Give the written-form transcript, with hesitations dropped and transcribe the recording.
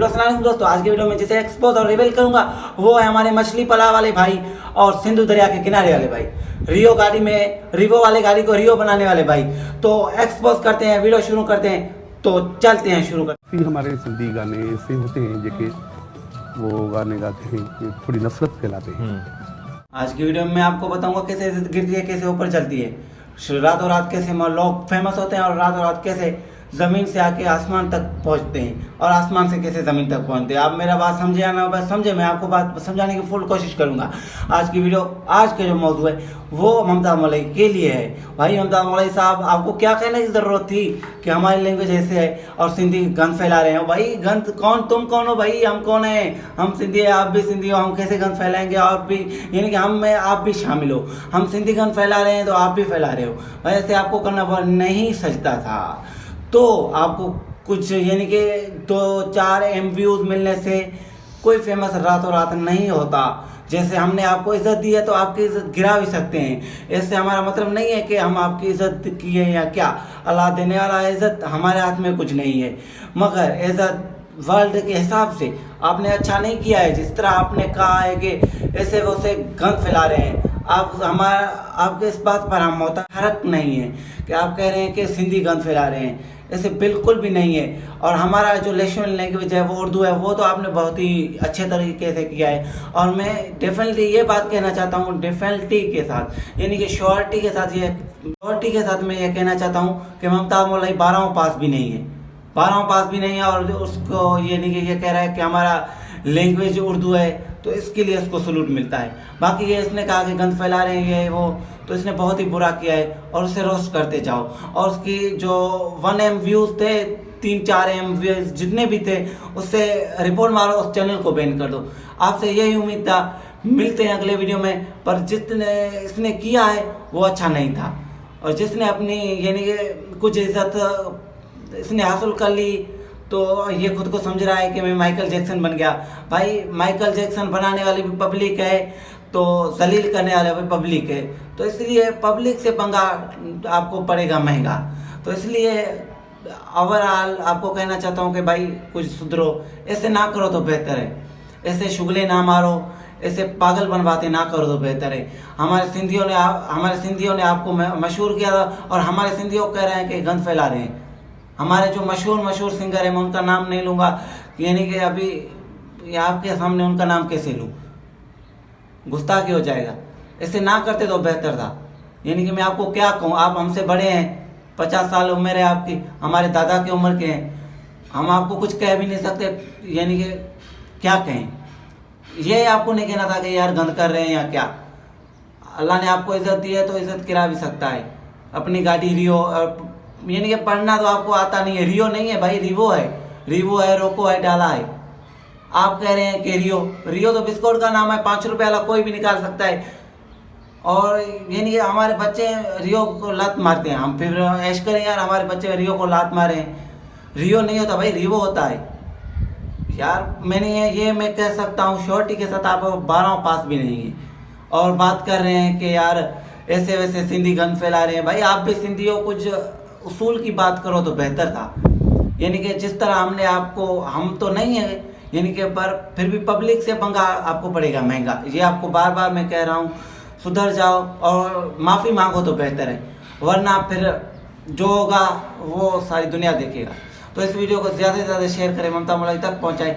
Hello अस्सलाम वालेकुम दोस्तों, आज की वीडियो में जिसे एक्सपोज और रिवील करूंगा वो है हमारे मछली पला वाले भाई और सिंधु दरिया के किनारे वाले भाई, रियो गाड़ी में रिवो वाले गाड़ी को रियो बनाने वाले भाई। तो एक्सपोज करते हैं, वीडियो शुरू करते हैं, तो चलते हैं शुरू करते हैं। हमारे सिंधी गाने ऐसे होते हैं जो कि वो गाने गाते हैं कि थोड़ी नफरत फैलाते हैं। आज की वीडियो में मैं आपको बताऊंगा कैसे इज्जत गिरती है, कैसे ऊपर चलती है, रातों रात कैसे लोग फेमस होते हैं और रातों रात कैसे ज़मीन से आके आसमान तक पहुंचते हैं और आसमान से कैसे ज़मीन तक पहुंचते हैं। आप मेरा बात समझे या ना बस समझे, मैं आपको बात समझाने की फुल कोशिश करूंगा। आज की वीडियो, आज का जो मौजू है वो ममताज़ मौलवी के लिए है। भाई ममताज़ मौलवी साहब, आपको क्या कहने की ज़रूरत थी कि हमारी लैंग्वेज ऐसे है और सिंधी गंद फैला रहे हो। भाई गंद कौन, तुम कौन हो भाई, हम कौन है? हम सिंधी है, आप भी सिंधी हो, हम कैसे गंद फैलाएंगे? आप भी, यानी कि हम में आप भी शामिल हो। हम सिंधी गंद फैला रहे हैं तो आप भी फैला रहे हो। भाई ऐसे आपको करना नहीं सजता था। तो आपको कुछ यानी कि 2-4 व्यूज़ मिलने से कोई फेमस रातों रात नहीं होता। जैसे हमने आपको इज़्ज़त दी है तो आपकी इज़्ज़त गिरा भी सकते हैं। इससे हमारा मतलब नहीं है कि हम आपकी इज़्ज़त की है या क्या। अल्लाह देने वाला इज़्ज़त, हमारे हाथ में कुछ नहीं है। मगर इज़्ज़त वर्ल्ड के हिसाब से आपने अच्छा नहीं किया है। जिस तरह आपने कहा है कि ऐसे वैसे गंद फैला रहे हैं, आपके इस बात पर हम मुतहरक नहीं है कि आप कह रहे हैं कि सिंधी गंद फैला रहे हैं। ऐसे बिल्कुल भी नहीं है। और हमारा जो नेशनल लैंग्वेज है वो उर्दू है, वो तो आपने बहुत ही अच्छे तरीके से किया है। और मैं डेफिनेटली ये बात कहना चाहता हूँ, डेफिनेटली के साथ, यानी कि श्योरिटी के साथ मैं ये कहना चाहता हूँ कि ममताज़ मौलवी 12वां पास भी नहीं है, 12वां पास भी नहीं है। और उसको यानी कि ये कह रहा है कि हमारा लैंग्वेज उर्दू है, तो इसके लिए इसको सलूट मिलता है। बाकी ये इसने कहा कि गंद फैला रहे हैं ये वो, तो इसने बहुत ही बुरा किया है और उसे रोस्ट करते जाओ। और उसकी जो 1M व्यूज़ थे, 3-4M व्यूज़ जितने भी थे, उससे रिपोर्ट मारो, उस चैनल को बैन कर दो। आपसे यही उम्मीद था। मिलते हैं अगले वीडियो में। पर जितने इसने किया है वो अच्छा नहीं था। और जिसने अपनी यानी कि कुछ इज्जत इसने हासिल कर ली तो ये खुद को समझ रहा है कि मैं माइकल जैक्सन बन गया। भाई माइकल जैक्सन बनाने वाली भी पब्लिक है, तो जलील करने वाला भी पब्लिक है। तो इसलिए पब्लिक से पंगा आपको पड़ेगा महंगा। तो इसलिए ओवरऑल आपको कहना चाहता हूँ कि भाई कुछ सुधरो, ऐसे ना करो तो बेहतर है। ऐसे शुगले ना मारो, ऐसे पागल बनवाते ना करो तो बेहतर है। हमारे सिंधियों ने आपको मशहूर किया था और हमारे सिंधियों कह रहे हैं कि गंद फैला रहे हैं। हमारे जो मशहूर सिंगर है, मैं उनका नाम नहीं लूँगा, यानी कि अभी आपके सामने उनका नाम कैसे लूँ, गुस्ताखी हो जाएगा। ऐसे ना करते तो बेहतर था। यानी कि मैं आपको क्या कहूँ, आप हमसे बड़े हैं, 50 साल उम्र है आपकी, हमारे दादा की उम्र के हैं, हम आपको कुछ कह भी नहीं सकते। यानी कि क्या कहें, ये आपको नहीं कहना था कि यार गंद कर रहे हैं या क्या। अल्लाह ने आपको इज़्ज़त दी है तो इज़्ज़त गिरा भी सकता है। अपनी गाड़ी रियो, यानी कि पढ़ना तो आपको आता नहीं है, रियो नहीं है भाई, रिवो है, रोको है, डाला है। आप कह रहे हैं कि रियो तो बिस्कुट का नाम है, 5 रुपये वाला कोई भी निकाल सकता है। और यानी कि हमारे बच्चे रियो को लात मारते हैं, हम फिर ऐश करें यार हमारे बच्चे रियो को लात मारे हैं। रियो नहीं होता भाई, रिवो होता है यार। मैं कह सकता हूँ श्योरिटी के साथ, आप 12वां पास भी नहीं है और बात कर रहे हैं कि यार ऐसे वैसे सिंधी गंद फैला रहे हैं। भाई आप भी सिंधी हो, कुछ उसूल की बात करो तो बेहतर था। यानी कि जिस तरह हमने आपको, हम तो नहीं है यानी कि, पर फिर भी पब्लिक से पंगा आपको पड़ेगा महंगा। ये आपको बार बार मैं कह रहा हूँ, सुधर जाओ और माफ़ी मांगो तो बेहतर है, वरना फिर जो होगा वो सारी दुनिया देखेगा। तो इस वीडियो को ज़्यादा से ज़्यादा शेयर करें, ममताज़ मौलवी तक पहुँचाएं।